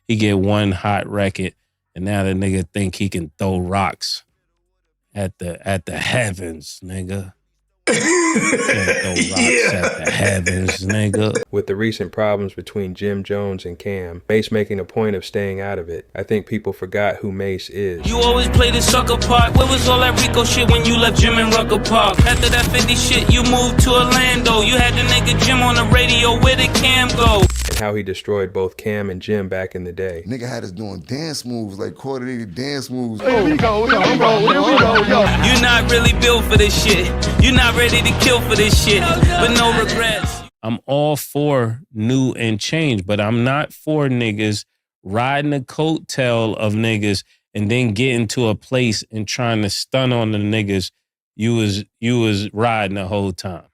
he get one hot record, and now the nigga think he can throw rocks at the heavens, nigga. Can't throw rocks at the heavens, nigga. With the recent problems between Jim Jones and Cam, Mace making a point of staying out of it, I think people forgot who Mace is. You always play the sucker part. Where was all that Rico shit when you left Jim in Rucker Park? After that 50 shit, you moved to Orlando. You had the nigga Jim on the radio. Where did Cam go? And how he destroyed both Cam and Jim back in the day. Nigga had us doing dance moves, like coordinated dance moves. Here we go, yo. You're not really built for this shit. You're not ready to kill for this shit, but no regrets. I'm all for new and change, but I'm not for niggas riding the coattail of niggas and then getting to a place and trying to stun on the niggas you was riding the whole time.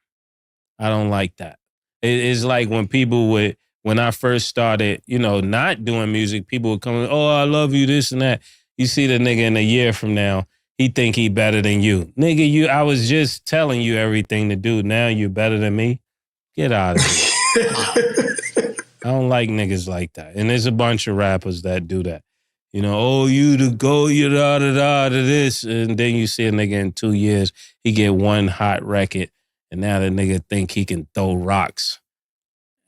I don't like that. It's like when I first started, not doing music, people would come, oh, I love you, this and that. You see the nigga in a year from now, he think he better than you. Nigga, I was just telling you everything to do. Now you better than me? Get out of here. I don't like niggas like that. And there's a bunch of rappers that do that. Oh, you the go, you da to this. And then you see a nigga in 2 years, he get one hot record. And now the nigga think he can throw rocks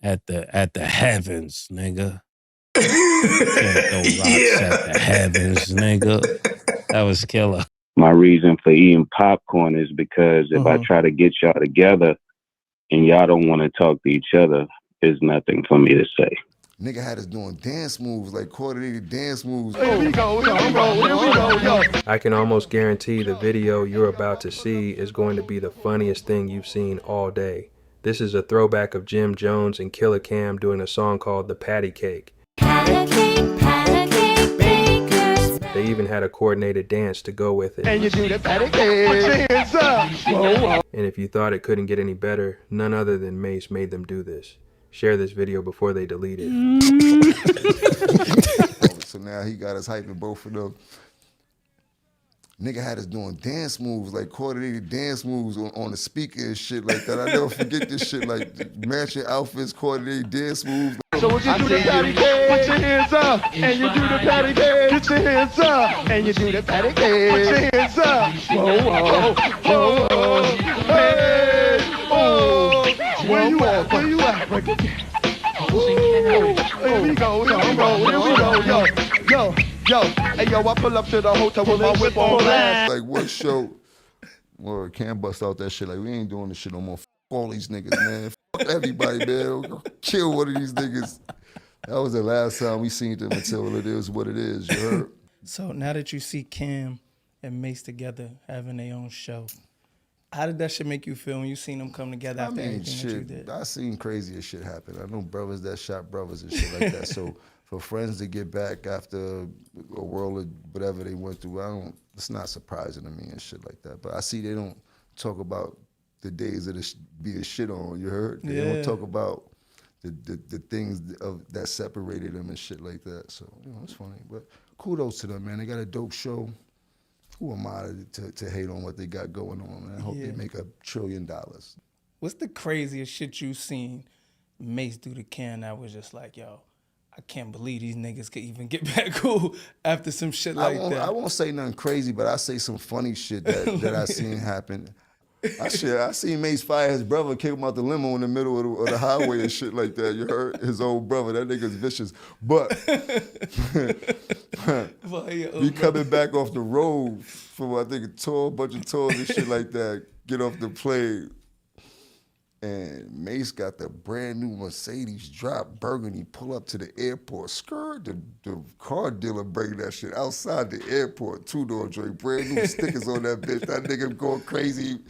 at the heavens, nigga. Can't throw rocks at the heavens, nigga. That was killer. My reason for eating popcorn is because if I try to get y'all together and y'all don't want to talk to each other, there's nothing for me to say. Nigga had us doing dance moves, like coordinated dance moves. Here we go, yo. I can almost guarantee the video you're about to see is going to be the funniest thing you've seen all day. This is a throwback of Jim Jones and Killer Cam doing a song called The Patty Cake. They even had a coordinated dance to go with it. And you do the patty cake. Put your hands up. Whoa. And if you thought it couldn't get any better, none other than Mace made them do this. Share this video before they delete it. So now he got us hyping both of them. Nigga had us doing dance moves, like coordinated dance moves on the speaker and shit like that. I never forget this shit, like matching outfits, coordinated dance moves. So when you do the patty cake, put your hands up. And you do the patty cake, put your hands up. And you do the patty cake, put your hands up. Whoa, whoa, whoa, hey, oh. Where you at? Where you at? Here we go, yo. Hey, yo, I pull up to the hotel with my whip on blast. Like, what show? Well, Cam bust out that shit. Like, we ain't doing this shit no more. F all these niggas, man. Fuck everybody, man. Kill one of these niggas. That was the last time we seen them until it is what it is, you heard? So now that you see Cam and Mace together having their own show, how did that shit make you feel when you seen them come together after everything that you did? I seen crazier shit happen. I know brothers that shot brothers and shit like that. So for friends to get back after a world of whatever they went through, it's not surprising to me and shit like that. But I see they don't talk about the days of being shit on, you heard? They don't talk about the things that separated them and shit like that. So, it's funny. But kudos to them, man. They got a dope show. Who am I to hate on what they got going on, man? I hope they make $1 trillion. What's the craziest shit you seen Mace do to Cam that was just like, yo, I can't believe these niggas could even get back cool after some shit like that? I won't say nothing crazy, but I say some funny shit that I seen happen. I seen Mace fire his brother, kick him out the limo in the middle of the highway and shit like that. You heard? His old brother. That nigga's vicious. But he coming back off the road from, I think, a bunch of tours and shit like that. Get off the plane. And Mace got the brand new Mercedes drop burgundy, pull up to the airport. Skirt, the car dealer bringing that shit outside the airport. 2-door joint, brand new stickers on that bitch. That nigga going crazy,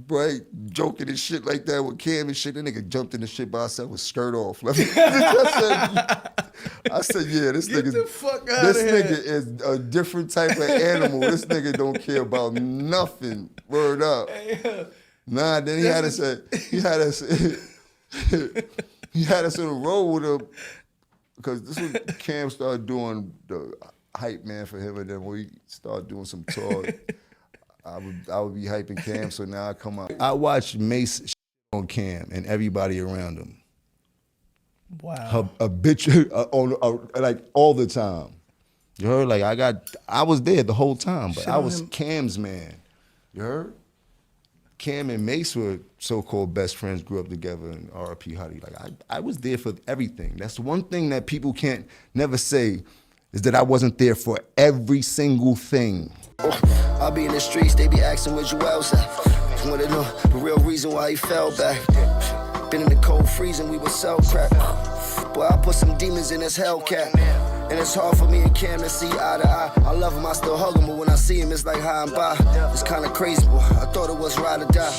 right? Joking and shit like that with Cam and shit. That nigga jumped in the shit by himself with skirt off. I said, yeah, this nigga is a different type of animal. This nigga don't care about nothing. Word up. Nah, then he had us on the road with him, because this was Cam started doing the hype man for him, and then we started doing some tours. I would be hyping Cam, so now I come out. I watched Mace on Cam and everybody around him. Wow. a bitch like all the time. You heard? Like I was there the whole time, but Shit I on was him. Cam's man. You heard? Cam and Mace were so-called best friends, grew up together, and R.I.P. Huddy. Like I was there for everything. That's one thing that people can't never say is that I wasn't there for every single thing. I'll be in the streets, they be asking where Joel's at. Wanna know the real reason why he fell back. Been in the cold freezing, we would sell crack. Boy, I put some demons in this Hellcat. And it's hard for me and Cam to see eye to eye. I love him, I still hug him, but when I see him, it's like high and by. It's kinda crazy, boy. I thought it was ride or die.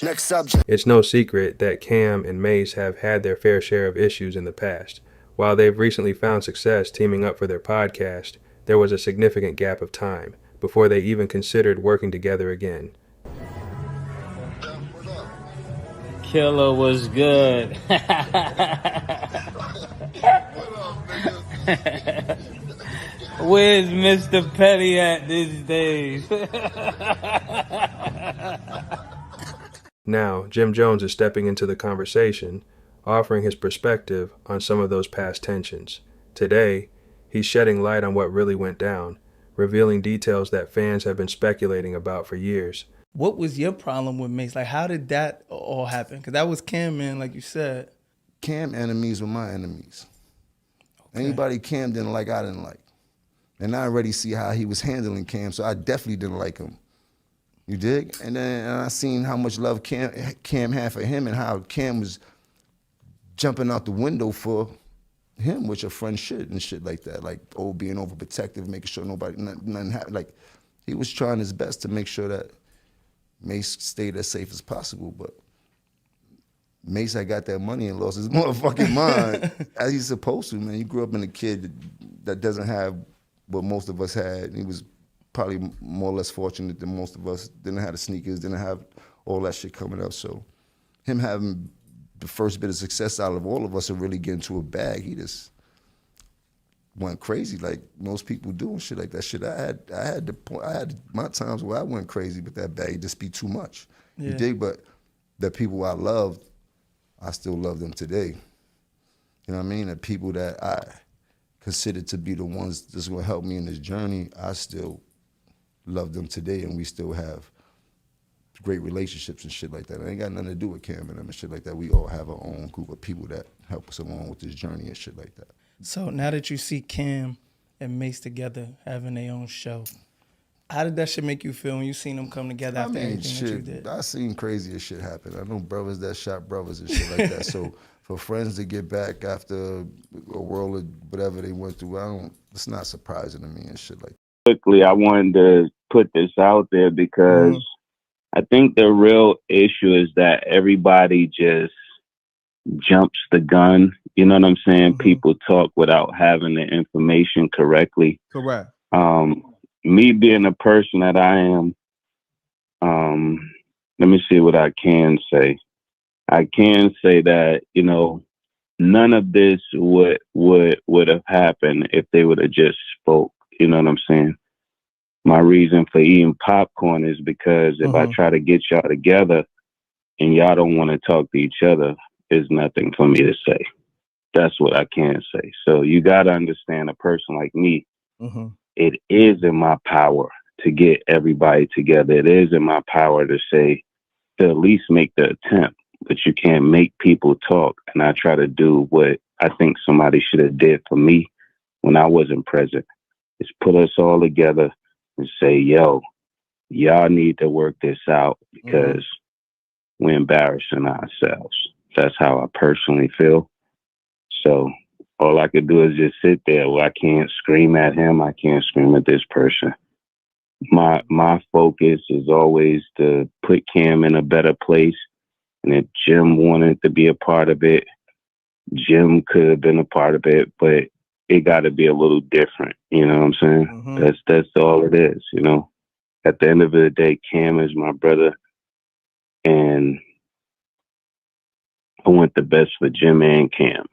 Next subject. It's no secret that Cam and Mace have had their fair share of issues in the past. While they've recently found success teaming up for their podcast, there was a significant gap of time before they even considered working together again. Killer was good. Where's Mr. Petty at these days? Now, Jim Jones is stepping into the conversation, offering his perspective on some of those past tensions. Today, he's shedding light on what really went down, revealing details that fans have been speculating about for years. What was your problem with Mace? Like, how did that all happen? Because that was Cam, man, like you said. Cam enemies were my enemies. Okay. Anybody Cam didn't like, I didn't like. And I already see how he was handling Cam, so I definitely didn't like him. You dig? And then I seen how much love Cam had for him and how Cam was jumping out the window for him, which a friend should and shit like that. Like, being overprotective, making sure nothing happened. Like, he was trying his best to make sure that Mace stayed as safe as possible, but Mace had got that money and lost his motherfucking mind, as he's supposed to, man. You grew up in a kid that doesn't have what most of us had. He was probably more or less fortunate than most of us. Didn't have the sneakers, didn't have all that shit coming up. So him having the first bit of success out of all of us and really getting to a bag, he just went crazy like most people do and shit like that. Shit, I had my times where I went crazy with that bag. It just be too much. Yeah. You dig? But the people I loved, I still love them today. You know what I mean? The people that I consider to be the ones that's gonna help me in this journey, I still love them today, and we still have great relationships and shit like that. It ain't got nothing to do with Cam and them and shit like that. We all have our own group of people that help us along with this journey and shit like that. So now that you see Cam and Mace together having their own show, how did that shit make you feel when you seen them come together after everything that you did? I seen crazier shit happen. I know brothers that shot brothers and shit like that. So for friends to get back after a world of whatever they went through, it's not surprising to me and shit like that. Quickly, I wanted to put this out there because I think the real issue is that everybody just jumps the gun. You know what I'm saying? People talk without having the information correctly. Correct. Me being the person that I am, let me see what I can say. I can say that, you know, none of this would have happened if they would have just spoke. You know what I'm saying? My reason for eating popcorn is because if I try to get y'all together and y'all don't want to talk to each other, there's nothing for me to say. That's what I can say. So you got to understand, a person like me, it is in my power to get everybody together. It is in my power to say, to at least make the attempt, but you can't make people talk. And I try to do what I think somebody should have did for me when I wasn't present, is put us all together and say, yo, y'all need to work this out because we're embarrassing ourselves. That's how I personally feel. So all I could do is just sit there. Well, I can't scream at him. I can't scream at this person. My focus is always to put Cam in a better place. And if Jim wanted to be a part of it, Jim could have been a part of it, but it got to be a little different. You know what I'm saying? That's all it is. You know, at the end of the day, Cam is my brother, and I want the best for Jim and Cam.